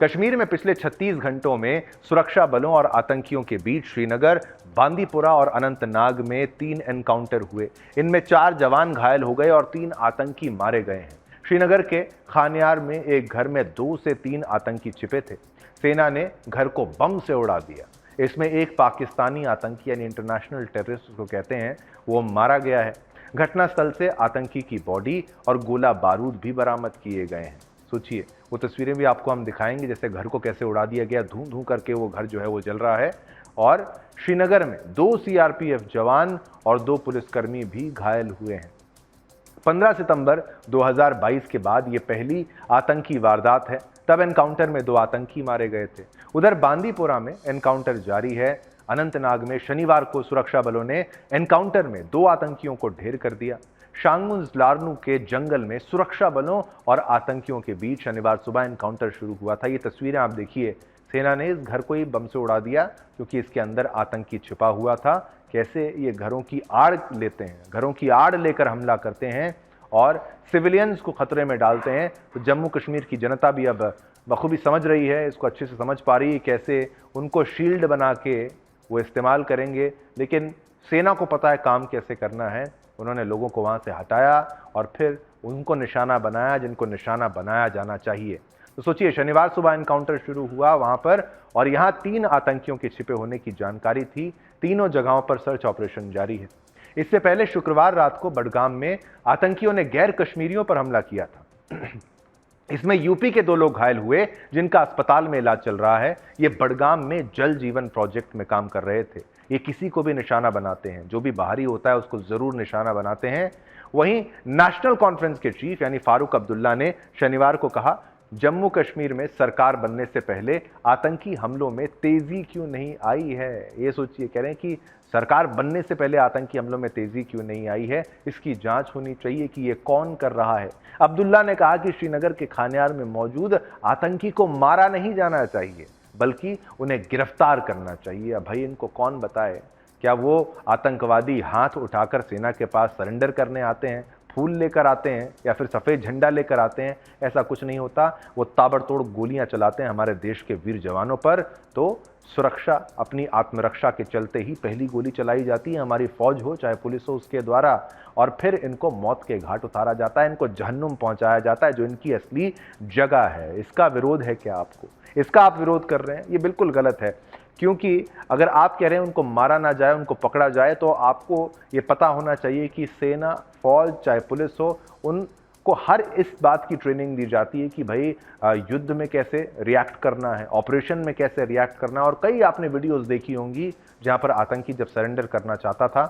कश्मीर में पिछले 36 घंटों में सुरक्षा बलों और आतंकियों के बीच श्रीनगर, बांदीपुरा और अनंतनाग में 3 एनकाउंटर हुए। इनमें 4 जवान घायल हो गए और 3 आतंकी मारे गए हैं। श्रीनगर के खानियार में एक घर में 2 से 3 आतंकी छिपे थे। सेना ने घर को बम से उड़ा दिया। इसमें एक पाकिस्तानी आतंकी यानी इंटरनेशनल टेररिस्ट उसको कहते हैं, वो मारा गया है। घटनास्थल से आतंकी की बॉडी और गोला बारूद भी बरामद किए गए हैं। सोचिए, वो तस्वीरें भी आपको हम दिखाएंगे, जैसे घर को कैसे उड़ा दिया गया, धूं धूं करके वो घर जो है वो जल रहा है। और श्रीनगर में 2 सीआरपीएफ जवान और 2 पुलिसकर्मी भी घायल हुए हैं। 15 सितंबर 2022 के बाद ये पहली आतंकी वारदात है। तब एनकाउंटर में 2 आतंकी मारे गए थे। उधर बांदीपुरा में एनकाउंटर जारी है। अनंतनाग में शनिवार को सुरक्षा बलों ने एनकाउंटर में 2 आतंकियों को ढेर कर दिया। शांगुंज लारनू के जंगल में सुरक्षा बलों और आतंकियों के बीच शनिवार सुबह एनकाउंटर शुरू हुआ था। ये तस्वीरें आप देखिए, सेना ने इस घर को ही बम से उड़ा दिया क्योंकि इसके अंदर आतंकी छिपा हुआ था। कैसे ये घरों की आड़ लेते हैं, घरों की आड़ लेकर हमला करते हैं और सिविलियंस को खतरे में डालते हैं। तो जम्मू कश्मीर की जनता भी अब बखूबी समझ रही है, इसको अच्छे से समझ पा रही है कैसे उनको शील्ड बना के वो इस्तेमाल करेंगे। लेकिन सेना को पता है काम कैसे करना है। उन्होंने लोगों को वहाँ से हटाया और फिर उनको निशाना बनाया जिनको निशाना बनाया जाना चाहिए। तो सोचिए, शनिवार सुबह एनकाउंटर शुरू हुआ वहाँ पर और यहाँ 3 आतंकियों के छिपे होने की जानकारी थी। तीनों जगहों पर सर्च ऑपरेशन जारी है। इससे पहले शुक्रवार रात को बडगाम में आतंकियों ने गैर कश्मीरियों पर हमला किया था। इसमें यूपी के 2 लोग घायल हुए जिनका अस्पताल में इलाज चल रहा है। ये बडगाम में जल जीवन प्रोजेक्ट में काम कर रहे थे। ये किसी को भी निशाना बनाते हैं, जो भी बाहरी होता है उसको जरूर निशाना बनाते हैं। वहीं नेशनल कॉन्फ्रेंस के चीफ यानी फारूक अब्दुल्ला ने शनिवार को कहा, जम्मू कश्मीर में सरकार बनने से पहले आतंकी हमलों में तेजी क्यों नहीं आई है। ये सोचिए, कह रहे हैं कि सरकार बनने से पहले आतंकी हमलों में तेजी क्यों नहीं आई है, इसकी जांच होनी चाहिए कि ये कौन कर रहा है। अब्दुल्ला ने कहा कि श्रीनगर के खानियार में मौजूद आतंकी को मारा नहीं जाना चाहिए बल्कि उन्हें गिरफ्तार करना चाहिए। अब भाई इनको कौन बताए, क्या वो आतंकवादी हाथ उठाकर सेना के पास सरेंडर करने आते हैं, फूल लेकर आते हैं या फिर सफ़ेद झंडा लेकर आते हैं? ऐसा कुछ नहीं होता। वो ताबड़तोड़ गोलियां चलाते हैं हमारे देश के वीर जवानों पर। तो सुरक्षा, अपनी आत्मरक्षा के चलते ही पहली गोली चलाई जाती है, हमारी फौज हो चाहे पुलिस हो उसके द्वारा, और फिर इनको मौत के घाट उतारा जाता है, इनको जहन्नुम पहुंचाया जाता है जो इनकी असली जगह है। इसका विरोध है क्या आपको? इसका आप विरोध कर रहे हैं, ये बिल्कुल गलत है। क्योंकि अगर आप कह रहे हैं उनको मारा ना जाए, उनको पकड़ा जाए, तो आपको ये पता होना चाहिए कि सेना, फौज चाहे पुलिस हो, उनको हर इस बात की ट्रेनिंग दी जाती है कि भाई युद्ध में कैसे रिएक्ट करना है, ऑपरेशन में कैसे रिएक्ट करना है। और कई आपने वीडियोस देखी होंगी जहां पर आतंकी जब सरेंडर करना चाहता था,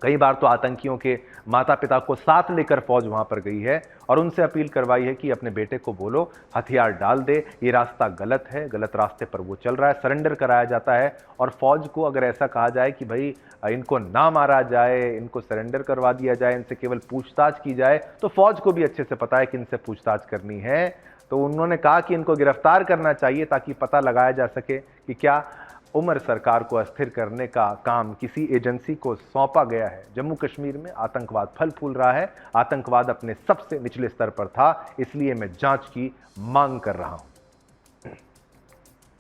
कई बार तो आतंकियों के माता पिता को साथ लेकर फौज वहां पर गई है और उनसे अपील करवाई है कि अपने बेटे को बोलो हथियार डाल दे, ये रास्ता गलत है, गलत रास्ते पर वो चल रहा है। सरेंडर कराया जाता है और फौज को अगर ऐसा कहा जाए कि भाई इनको ना मारा जाए, इनको सरेंडर करवा दिया जाए, इनसे केवल पूछताछ की जाए, तो फौज को भी अच्छे से पता है कि इनसे पूछताछ करनी है। तो उन्होंने कहा कि इनको गिरफ्तार करना चाहिए ताकि पता लगाया जा सके कि क्या उमर सरकार को अस्थिर करने का काम किसी एजेंसी को सौंपा गया है। जम्मू कश्मीर में आतंकवाद फल फूल रहा है, आतंकवाद अपने सबसे निचले स्तर पर था, इसलिए मैं जांच की मांग कर रहा हूं।